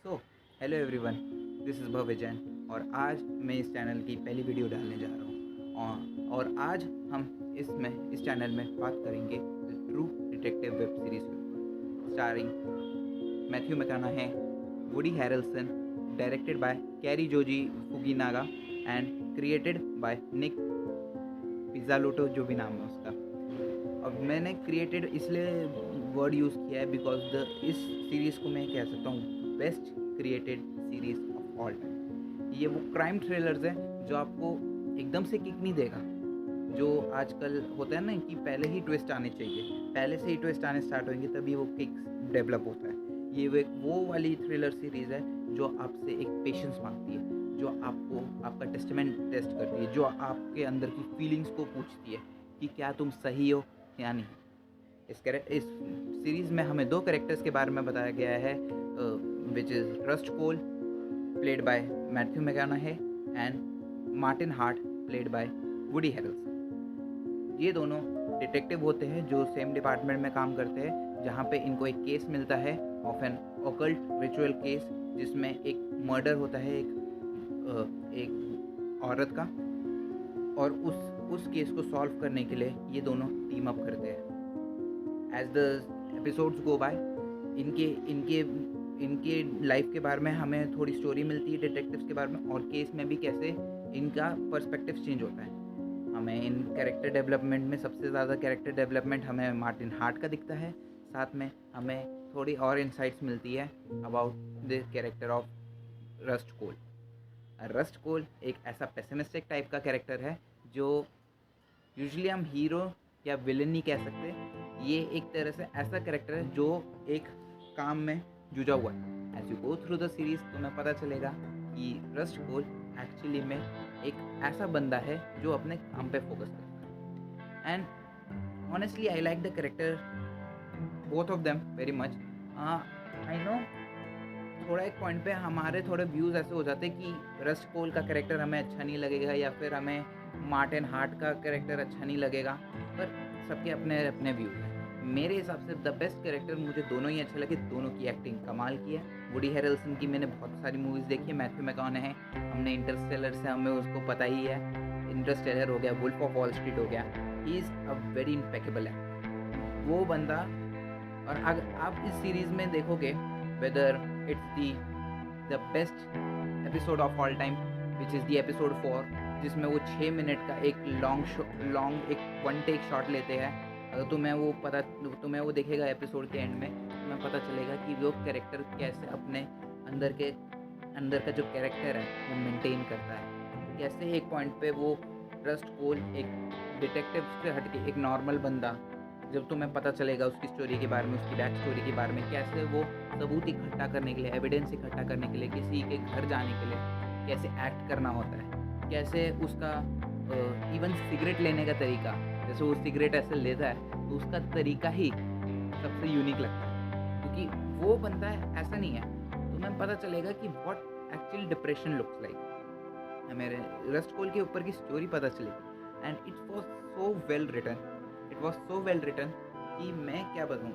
So hello everyone, this is Bhavya Jain और आज मैं इस चैनल की पहली वीडियो डालने जा रहा हूँ और आज हम इस चैनल में बात करेंगे ट्रू डिटेक्टिव वेब सीरीज़ के ऊपर starring Matthew McConaughey, Woody Harrelson, directed by Cary Joji Fukunaga and created by Nic Pizzolatto, जो भी नाम है उसका। अब मैंने क्रिएटेड इसलिए वर्ड यूज़ किया है बिकॉज इस सीरीज़ को मैं कह सकता हूँ best created series of all time. ये वो क्राइम थ्रिलर्स हैं जो आपको एकदम से किक नहीं देगा, जो आजकल होता है ना कि पहले ही ट्विस्ट आने चाहिए, पहले से ही ट्विस्ट आने स्टार्ट होंगे तभी वो किक डेवलप होता है। ये वो वाली थ्रिलर सीरीज़ है जो आपसे एक पेशेंस मांगती है, जो आपको आपका टेस्टमेंट टेस्ट करती है, जो आपके अंदर की फीलिंग्स को पूछती है कि क्या तुम सही हो या नहीं। इस सीरीज़ में हमें 2 कैरेक्टर्स के बारे में बताया गया है, which is Rust Cohle played by Matthew McConaughey and Martin Hart played by Woody Harrelson. ये दोनों डिटेक्टिव होते हैं जो सेम डिपार्टमेंट में काम करते हैं, जहाँ पे इनको एक केस मिलता है of an occult ritual case, जिसमें एक मर्डर होता है एक औरत का, और उस केस को सॉल्व करने के लिए ये दोनों टीम अप करते हैं। As the episodes go by, इनके लाइफ के बारे में हमें थोड़ी स्टोरी मिलती है डिटेक्टिव्स के बारे में, और केस में भी कैसे इनका पर्सपेक्टिव चेंज होता है। हमें इन कैरेक्टर डेवलपमेंट में सबसे ज़्यादा कैरेक्टर डेवलपमेंट हमें मार्टिन हार्ट का दिखता है, साथ में हमें थोड़ी और इंसाइट्स मिलती है about the character of Rust Cohle. Rust Cohle एक ऐसा पेसिमिस्टिक टाइप का कैरेक्टर है जो यूजुअली हम हीरो या विलन नहीं कह सकते। ये एक तरह से ऐसा कैरेक्टर है जो एक काम में जुझा हुआ है। As you go through the series तुम्हें पता चलेगा कि रस्ट कोल एक्चुअली में एक ऐसा बंदा है जो अपने काम पे फोकस करता है। And honestly I like the character both of them very much. I know थोड़ा एक पॉइंट पे हमारे थोड़े व्यूज़ ऐसे हो जाते हैं कि रस्ट कोल का कैरेक्टर हमें अच्छा नहीं लगेगा या फिर हमें मार्टिन हार्ट का कैरेक्टर अच्छा नहीं लगेगा, पर सबके अपने अपने व्यूज़ हैं। मेरे हिसाब से द बेस्ट कैरेक्टर मुझे दोनों ही अच्छे लगे, दोनों की एक्टिंग कमाल की है। वुडी हैरेल्सन की मैंने बहुत सारी मूवीज़ देखी है, मैथ्यू मैककॉनॉही है, हमने इंटरस्टेलर से हमें उसको पता ही है, इंटरस्टेलर हो गया, वुल्फ ऑफ वॉल स्ट्रीट हो गया। He is a very impeccable actor वो बंदा। और अगर आप इस सीरीज़ में देखोगे whether it's the best episode of all time which is the episode 4, जिसमें वो 6 मिनट का एक लॉन्ग एक वन टेक शॉट लेते हैं। अगर तुम्हें वो देखेगा एपिसोड के एंड में, तुम्हें पता चलेगा कि वो कैरेक्टर कैसे अपने अंदर का जो कैरेक्टर है वो मेंटेन करता है, कैसे एक पॉइंट पे वो रस्ट कोल एक डिटेक्टिव से हटके एक नॉर्मल बंदा, जब तुम्हें पता चलेगा उसकी स्टोरी के बारे में, उसकी बैक स्टोरी के बारे में, कैसे वो सबूत इकट्ठा करने के लिए, एविडेंस इकट्ठा करने के लिए, किसी के घर जाने के लिए कैसे एक्ट करना होता है, कैसे उसका इवन सिगरेट लेने का तरीका, जैसे वो सिगरेट ऐसे लेता है तो उसका तरीका ही सबसे यूनिक लगता है, क्योंकि वो बंदा ऐसा नहीं है। तुम्हें पता चलेगा कि what actually depression looks like. मेरे रस्ट कोल के ऊपर की स्टोरी पता चलेगी and it was so well written कि मैं क्या बताऊँ।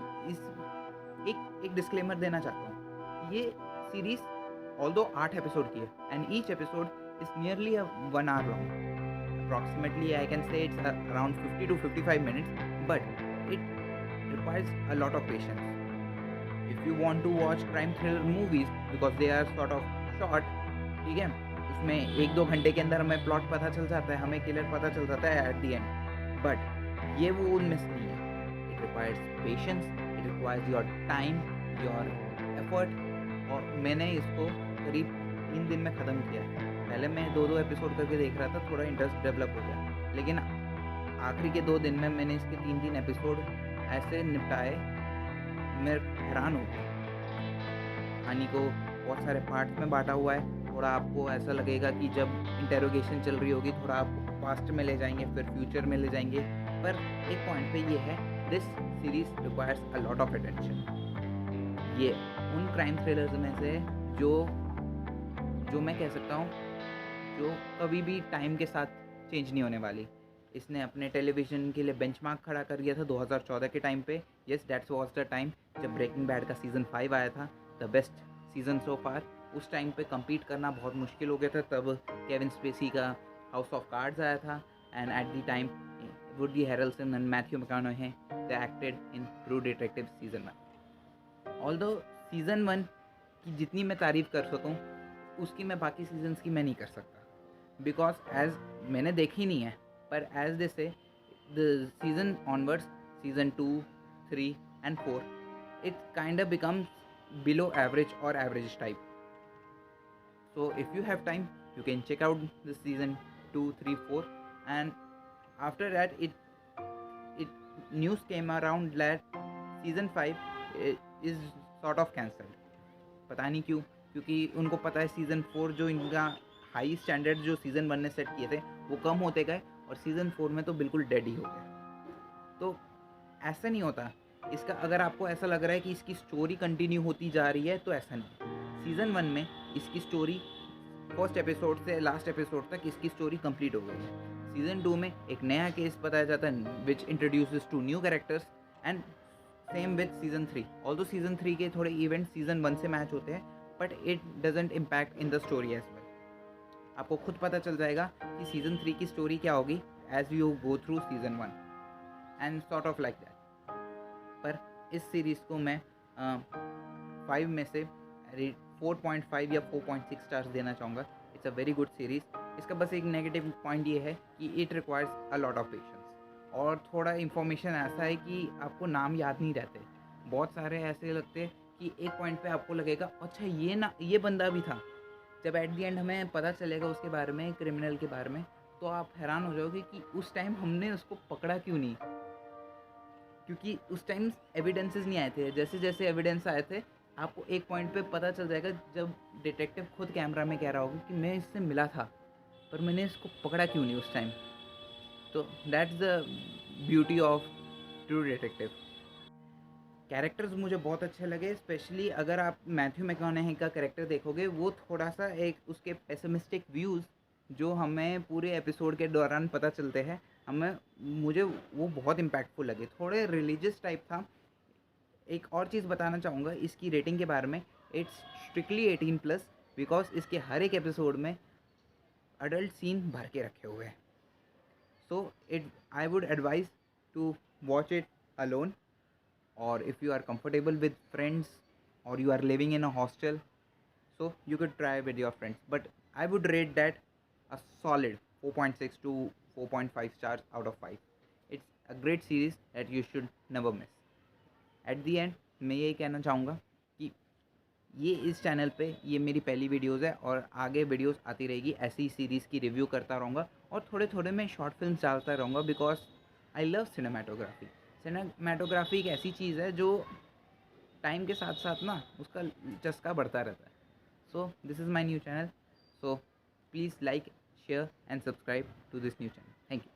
एक डिस्क्लेमर देना चाहता हूँ, ये सीरीज़ ऑल्दो 8 एपिसोड की है and each episode is nearly a 1 hour long. Approximately I can say it's around 50 to 55 minutes, but it requires a lot of patience. If you want to watch crime thriller movies because they are sort of short, ठीक है, उसमें 1-2 घंटे के अंदर हमें plot पता चल जाता है, हमें किलर पता चल जाता है एट द एंड, बट ये वो उनमें से नहीं है। It requires patience, it requires your time, your effort, और मैंने इसको करीब 3 दिन में ख़त्म किया है। पहले मैं 2-2 एपिसोड करके देख रहा था, थोड़ा इंटरेस्ट डेवलप हो गया, लेकिन आखिरी के 2 दिन में मैंने इसके 3-3 एपिसोड ऐसे निपटाए, मैं हैरान हो गया। कहानी को बहुत सारे पार्ट्स में बांटा हुआ है। थोड़ा आपको ऐसा लगेगा कि जब इंटेरोगेशन चल रही होगी, थोड़ा आपको पास्ट में ले जाएंगे, फिर फ्यूचर में ले जाएंगे, पर एक पॉइंट पे ये है, this series requires a lot of attention. ये उन क्राइम थ्रिलर्स में से जो मैं कह सकता हूँ जो कभी भी टाइम के साथ चेंज नहीं होने वाली। इसने अपने टेलीविज़न के लिए बेंचमार्क खड़ा कर दिया था 2014 के टाइम पे। Yes, that's was the time जब ब्रेकिंग बैड का सीज़न 5 आया था, द बेस्ट सीज़न सो फार। उस टाइम पे कम्पीट करना बहुत मुश्किल हो गया था, तब केविन स्पेसी का हाउस ऑफ कार्ड्स आया था, and at the time Woody Harrelson and Matthew McConaughey they acted in True Detective season 1। Although season 1 की जितनी मैं तारीफ़ कर सकूँ उसकी मैं बाकी सीजन्स की मैं नहीं कर सकता, बिकॉज एज मैंने देखी नहीं है, पर एज दे से the season onwards, season 2, 3 and 4, it kind of becomes below average or average type. So if you have time, you can check out the season 2, 3, 4, and after that it news came around that season 5 is sort of cancelled. पता नहीं क्यों, क्योंकि उनको पता है season 4 जो इनका high standard जो सीज़न 1 ने सेट किए थे वो कम होते गए, और सीज़न 4 में तो बिल्कुल डेड ही हो गया। तो ऐसा नहीं होता इसका। अगर आपको ऐसा लग रहा है कि इसकी स्टोरी कंटिन्यू होती जा रही है, तो ऐसा नहीं। सीज़न 1 में इसकी स्टोरी फर्स्ट एपिसोड से लास्ट एपिसोड तक इसकी स्टोरी कंप्लीट हो गई है। सीज़न 2 में एक नया केस बताया जाता है which introduces 2 new characters, and same with season 3। Although season 3 के थोड़े इवेंट सीज़न 1 से मैच होते हैं, but it doesn't impact in the story as well. आपको खुद पता चल जाएगा कि सीज़न 3 की स्टोरी क्या होगी as you go through season 1 and sort of like that. पर इस सीरीज़ को मैं 5 में से 4.5 या 4.6 स्टार्स देना चाहूँगा। It's a very good series. इसका बस एक नेगेटिव पॉइंट ये है कि it requires a lot of patience, और थोड़ा इन्फॉर्मेशन ऐसा है कि आपको नाम याद नहीं रहते। बहुत सारे ऐसे लगते हैं कि एक पॉइंट पे आपको लगेगा अच्छा ये बंदा भी था, जब एट द एंड हमें पता चलेगा उसके बारे में, क्रिमिनल के बारे में, तो आप हैरान हो जाओगे कि उस टाइम हमने उसको पकड़ा क्यों नहीं, क्योंकि उस टाइम एविडेंसेस नहीं आए थे। जैसे जैसे एविडेंस आए थे आपको एक पॉइंट पे पता चल जाएगा, जब डिटेक्टिव खुद कैमरा में कह रहा होगा कि मैं इससे मिला था पर मैंने इसको पकड़ा क्यों नहीं उस टाइम। तो that's the beauty of true detective. Characters मुझे बहुत अच्छे लगे, स्पेशली अगर आप मैथ्यू मैककॉनॉही का कैरेक्टर देखोगे, वो थोड़ा सा एक उसके पेसिमिस्टिक व्यूज़ जो हमें पूरे एपिसोड के दौरान पता चलते हैं, मुझे वो बहुत इम्पैक्टफुल लगे। थोड़े रिलीजियस टाइप था। एक और चीज़ बताना चाहूँगा इसकी रेटिंग के बारे में, इट्स स्ट्रिक्टली 18+, बिकॉज इसके हर एक एपिसोड में अडल्ट सीन भर के रखे हुए हैं। So I would advise to watch it alone, or if you are comfortable with friends, or you are living in a hostel, so you could try with your friends. But I would rate that a solid 4.6 to 4.5 stars out of 5. It's a great series that you should never miss. At the end मैं यही कहना चाहूँगा कि ये इस channel पे ये मेरी पहली वीडियोज़ है, और आगे वीडियोज़ आती रहेगी। ऐसी सीरीज़ की रिव्यू करता रहूँगा, और थोड़े थोड़े मैं शॉर्ट फिल्म डालता रहूँगा, because I love cinematography. Cinematography एक ऐसी चीज़ है जो टाइम के साथ साथ ना उसका चस्का बढ़ता रहता है। So this is my new channel, so please like, share and subscribe to this new channel. Thank you.